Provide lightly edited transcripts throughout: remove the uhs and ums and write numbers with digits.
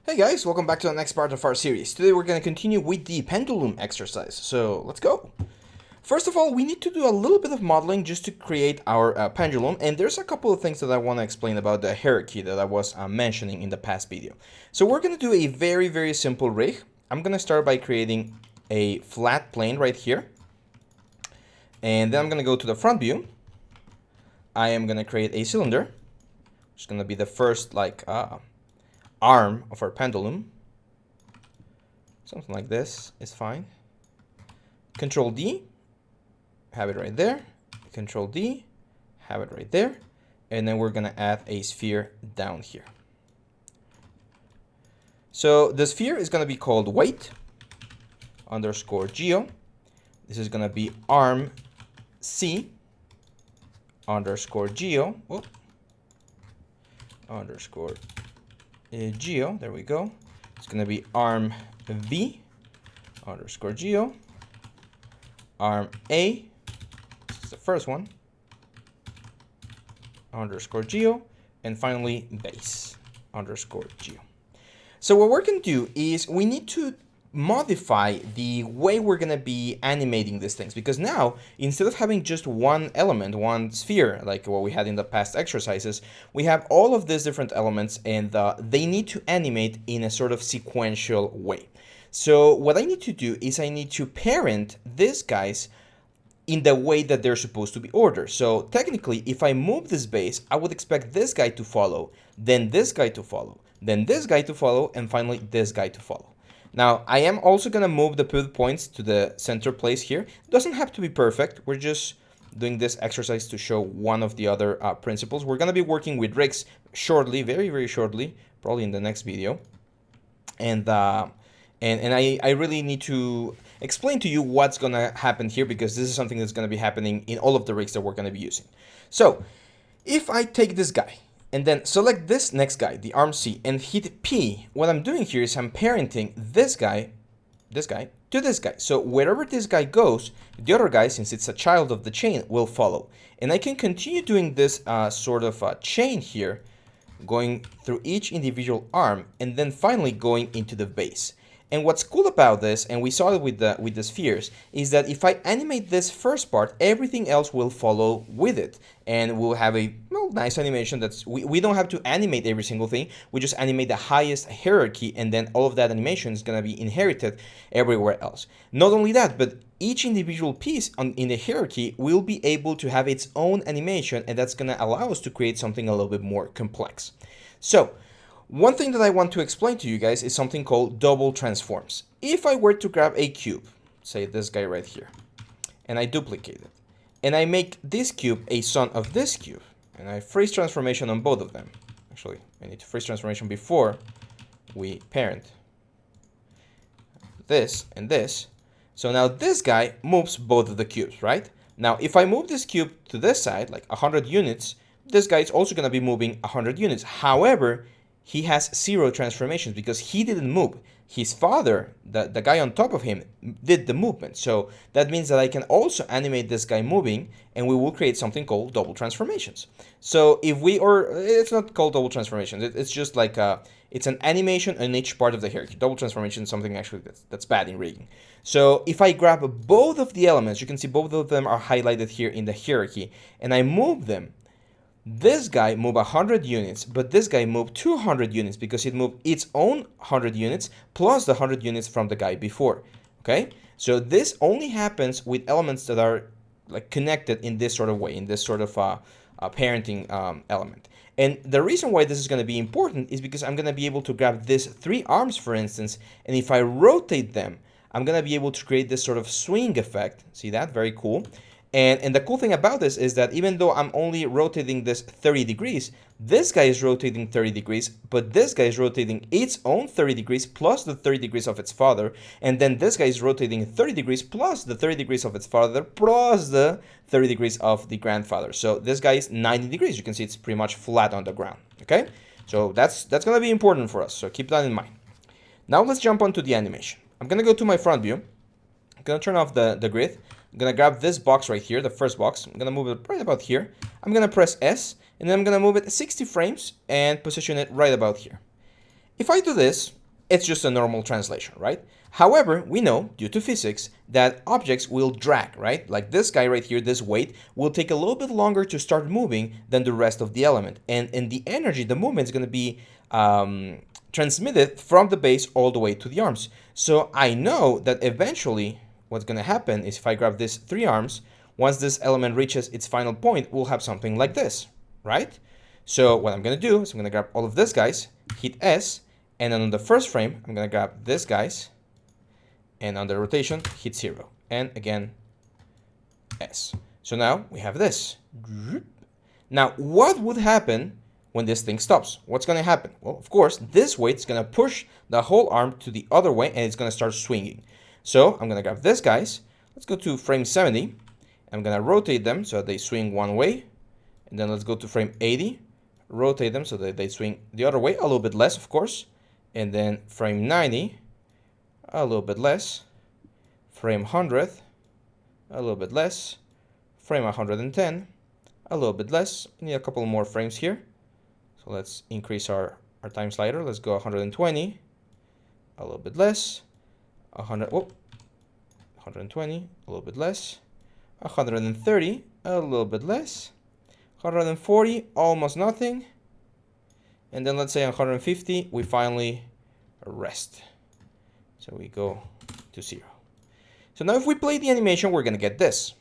Hey guys, welcome back to the next part of our series. Today we're going to continue with the pendulum exercise, so let's go. First of all, we need to do a little bit of modeling just to create our pendulum, and there's a couple of things that I want to explain about the hierarchy that I was mentioning in the past video. So we're going to do a very simple rig. I'm going to start by creating a flat plane right here, and then I'm going to go to the front view. I am going to create a cylinder, which is going to be the first arm of our pendulum. Something like this is fine. Control D, have it right there. Control D, have it right there. And then we're gonna add a sphere down here. So the sphere is gonna be called weight underscore geo. This is gonna be arm C underscore geo. Whoop. Underscore geo, there we go. It's gonna be arm V underscore geo, arm A, this is the first one, underscore geo, and finally base underscore geo. So what we're gonna do is we need to modify the way we're going to be animating these things, because now instead of having just one element, one sphere like what we had in the past exercises, we have all of these different elements, and they need to animate in a sort of sequential way. So what I need to do is I need to parent these guys in the way that they're supposed to be ordered. So technically, if I move this base, I would expect this guy to follow, then this guy to follow, then this guy to follow, and finally this guy to follow. Now, I am also going to move the pivot points to the center place here. It doesn't have to be perfect. We're just doing this exercise to show one of the other principles. We're going to be working with rigs shortly, very shortly, probably in the next video. And I really need to explain to you what's going to happen here, because this is something that's going to be happening in all of the rigs that we're going to be using. So, if I take this guy, and then select this next guy, the arm C, and hit P, what I'm doing here is I'm parenting this guy to this guy. So wherever this guy goes, the other guy, since it's a child of the chain, will follow. And I can continue doing this sort of chain here, going through each individual arm, and then finally going into the base. And what's cool about this, and we saw it with the spheres, is that if I animate this first part, everything else will follow with it, and we'll have a nice animation. That's we don't have to animate every single thing. We just animate the highest hierarchy, and then all of that animation is going to be inherited everywhere else. Not only that, but each individual piece in the hierarchy will be able to have its own animation, and that's going to allow us to create something a little bit more complex. So one thing that I want to explain to you guys is something called double transforms. If I were to grab a cube, say this guy right here, and I duplicate it, and I make this cube a son of this cube, and I freeze transformation on both of them. Actually, I need to freeze transformation before we parent this and this. So now this guy moves both of the cubes, right? Now, if I move this cube to this side, like 100 units, this guy is also going to be moving 100 units. However, he has 0 transformations because he didn't move. His father, the guy on top of him, did the movement. So that means that I can also animate this guy moving, and we will create something called double transformations. So if we, or it's not called double transformations, it's just like it's an animation on each part of the hierarchy. Double transformation is something actually that's bad in rigging. So if I grab both of the elements, you can see both of them are highlighted here in the hierarchy, and I move them, this guy moved 100 units, but this guy moved 200 units because it moved its own 100 units plus the 100 units from the guy before. Okay, so this only happens with elements that are like connected in this sort of way, in this sort of parenting element. And the reason why this is going to be important is because I'm going to be able to grab these 3 arms, for instance, and if I rotate them, I'm going to be able to create this sort of swing effect. See that? Very cool. And the cool thing about this is that even though I'm only rotating this 30 degrees, this guy is rotating 30 degrees, but this guy is rotating its own 30 degrees plus the 30 degrees of its father, and then this guy is rotating 30 degrees plus the 30 degrees of its father plus the 30 degrees of the grandfather. So this guy is 90 degrees. You can see it's pretty much flat on the ground, okay? So that's going to be important for us, so keep that in mind. Now let's jump onto the animation. I'm going to go to my front view. I'm going to turn off the grid. I'm going to grab this box right here, the first box. I'm going to move it right about here. I'm going to press S, and then I'm going to move it 60 frames and position it right about here. If I do this, it's just a normal translation, right? However, we know, due to physics, that objects will drag, right? Like this guy right here, this weight, will take a little bit longer to start moving than the rest of the element. And the energy, the movement is going to be transmitted from the base all the way to the arms. So I know that eventually what's going to happen is if I grab these 3 arms, once this element reaches its final point, we'll have something like this, right? So what I'm going to do is I'm going to grab all of these guys, hit S, and then on the first frame, I'm going to grab these guys, and on the rotation, hit 0. And again, S. So now we have this. Now, what would happen when this thing stops? What's going to happen? Well, of course, this weight is going to push the whole arm to the other way, and it's going to start swinging. So I'm going to grab these guys. Let's go to frame 70. I'm going to rotate them so that they swing one way. And then let's go to frame 80. Rotate them so that they swing the other way, a little bit less, of course. And then frame 90, a little bit less. Frame 100, a little bit less. Frame 110, a little bit less. We need a couple more frames here. So let's increase our time slider. Let's go 120, a little bit less. 120, a little bit less. 130, a little bit less. 140, almost nothing. And then let's say 150, we finally rest. So we go to 0. So now if we play the animation, we're going to get this.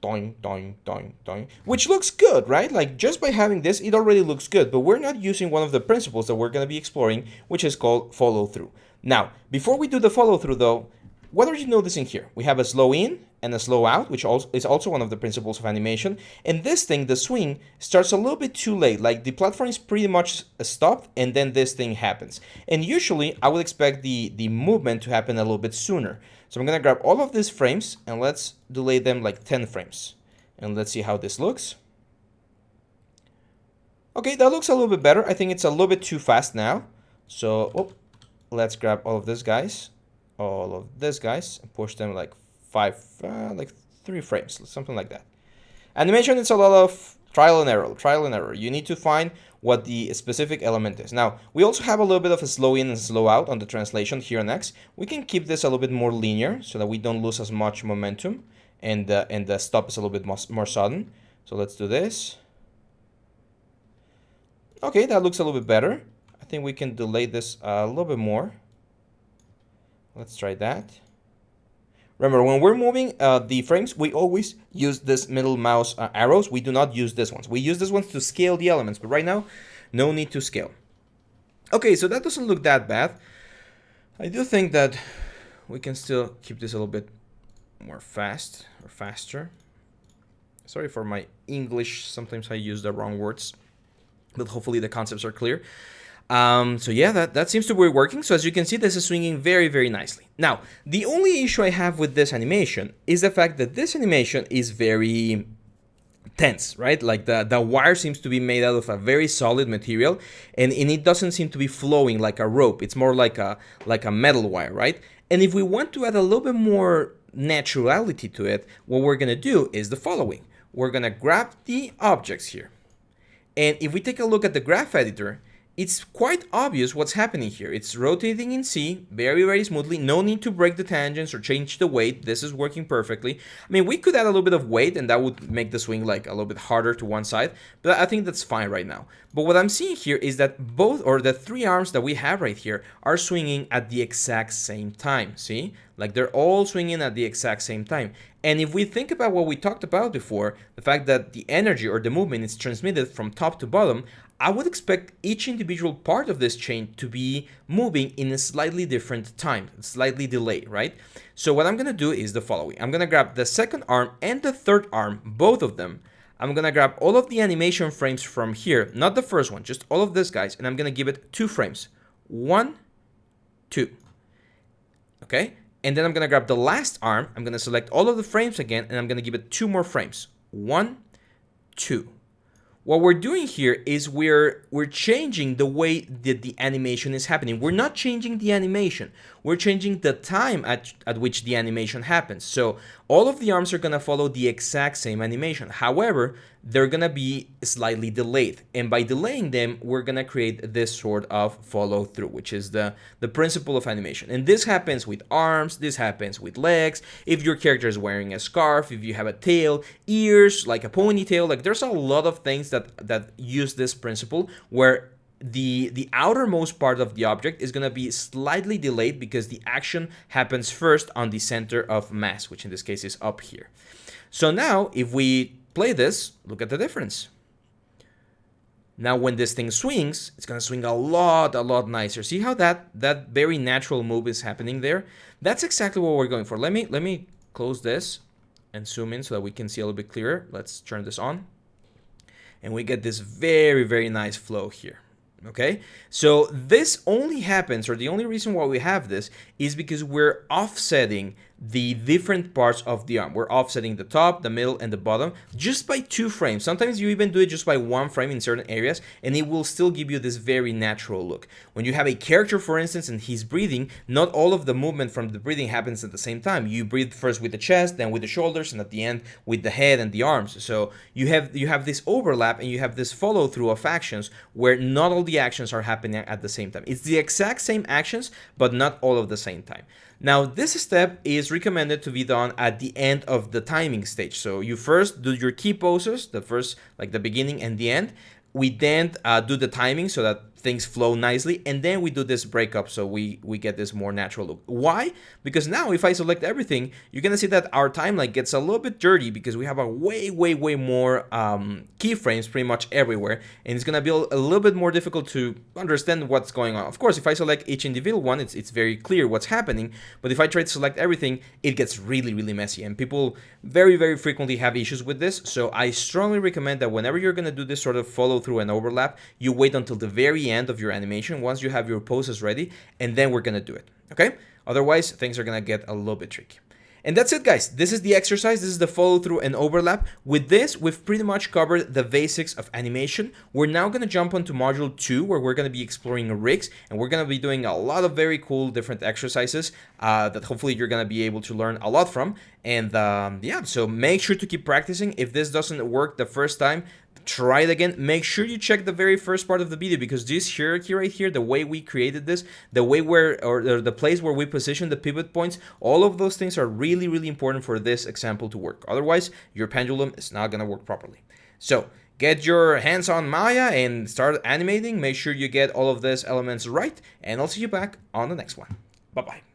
Doing, doing, doing, doing, which looks good, right? Like just by having this, it already looks good, but we're not using one of the principles that we're going to be exploring, which is called follow through. Now, before we do the follow through though, what are you noticing here? We have a slow in and a slow out, which is also one of the principles of animation. And this thing, the swing, starts a little bit too late. Like the platform is pretty much stopped and then this thing happens. And usually I would expect the movement to happen a little bit sooner. So I'm going to grab all of these frames and let's delay them like 10 frames. And let's see how this looks. Okay, that looks a little bit better. I think it's a little bit too fast now. So let's grab all of these guys. All of these guys and push them like 3 frames, something like that. Animation, it's a lot of trial and error. You need to find what the specific element is. Now, we also have a little bit of a slow in and slow out on the translation here and X. We can keep this a little bit more linear so that we don't lose as much momentum and the stop is a little bit more sudden. So let's do this. Okay, that looks a little bit better. I think we can delay this a little bit more. Let's try that. Remember, when we're moving the frames, we always use this middle mouse arrows. We do not use these ones. We use these ones to scale the elements, but right now, no need to scale. Okay, so that doesn't look that bad. I do think that we can still keep this a little bit more faster. Sorry for my English. Sometimes I use the wrong words, but hopefully the concepts are clear. So yeah, that seems to be working. So as you can see, this is swinging very, very nicely. Now, the only issue I have with this animation is the fact that this animation is very tense, right? Like the wire seems to be made out of a very solid material and it doesn't seem to be flowing like a rope. It's more like a metal wire, right? And if we want to add a little bit more naturality to it, what we're going to do is the following. We're going to grab the objects here. And if we take a look at the graph editor, it's quite obvious what's happening here. It's rotating in C very, very smoothly. No need to break the tangents or change the weight. This is working perfectly. I mean, we could add a little bit of weight and that would make the swing like a little bit harder to one side, but I think that's fine right now. But what I'm seeing here is that the 3 arms that we have right here are swinging at the exact same time. See? Like they're all swinging at the exact same time. And if we think about what we talked about before, the fact that the energy or the movement is transmitted from top to bottom, I would expect each individual part of this chain to be moving in a slightly different time, slightly delayed, right? So what I'm going to do is the following. I'm going to grab the second arm and the third arm, both of them. I'm going to grab all of the animation frames from here, not the first one, just all of these guys, and I'm going to give it 2 frames. 1, 2. Okay? And then I'm going to grab the last arm. I'm going to select all of the frames again, and I'm going to give it 2 more frames. 1, 2. What we're doing here is we're changing the way that the animation is happening. We're not changing the animation. we're changing the time at which the animation happens. So all of the arms are going to follow the exact same animation. However, they're going to be slightly delayed. And by delaying them, we're going to create this sort of follow through, which is the principle of animation. And this happens with arms, this happens with legs, if your character is wearing a scarf, if you have a tail, ears, like a ponytail, like there's a lot of things that use this principle where the outermost part of the object is going to be slightly delayed because the action happens first on the center of mass, which in this case is up here. So now if we play this, look at the difference. Now when this thing swings, it's going to swing a lot nicer. See how that very natural move is happening there? That's exactly what we're going for. Let me close this and zoom in so that we can see a little bit clearer. Let's turn this on. And we get this very nice flow here. Okay, so this only happens, or the only reason why we have this is because we're offsetting the different parts of the arm. We're offsetting the top, the middle, and the bottom just by 2 frames. Sometimes you even do it just by 1 frame in certain areas, and it will still give you this very natural look. When you have a character, for instance, and he's breathing, not all of the movement from the breathing happens at the same time. You breathe first with the chest, then with the shoulders, and at the end with the head and the arms. So you have this overlap, and you have this follow through of actions where not all the actions are happening at the same time. It's the exact same actions, but not all of the same time. Now, this step is recommended to be done at the end of the timing stage. So you first do your key poses, the first, like the beginning and the end. We then do the timing so that things flow nicely, and then we do this breakup so we get this more natural look. Why? Because now if I select everything, you're gonna see that our timeline gets a little bit dirty because we have a way more keyframes pretty much everywhere, and it's gonna be a little bit more difficult to understand what's going on. Of course, if I select each individual one, it's very clear what's happening, but if I try to select everything, it gets really messy, and people very frequently have issues with this. So I strongly recommend that whenever you're gonna do this sort of follow through and overlap, you wait until the very end of your animation once you have your poses ready, and then we're gonna do it. Okay, otherwise things are gonna get a little bit tricky. And that's it, guys. This is the exercise. This is the follow through and overlap. With this, we've pretty much covered the basics of animation. We're now going to jump onto module 2, where we're going to be exploring rigs, and we're going to be doing a lot of very cool different exercises that hopefully you're going to be able to learn a lot from. And yeah, so make sure to keep practicing. If this doesn't work the first time, try it again. Make sure you check the very first part of the video, because this hierarchy right here, the way we created this, the way or the place where we position the pivot points, all of those things are really important for this example to work. Otherwise, your pendulum is not going to work properly. So get your hands on Maya and start animating. Make sure you get all of these elements right, and I'll see you back on the next one. Bye-bye.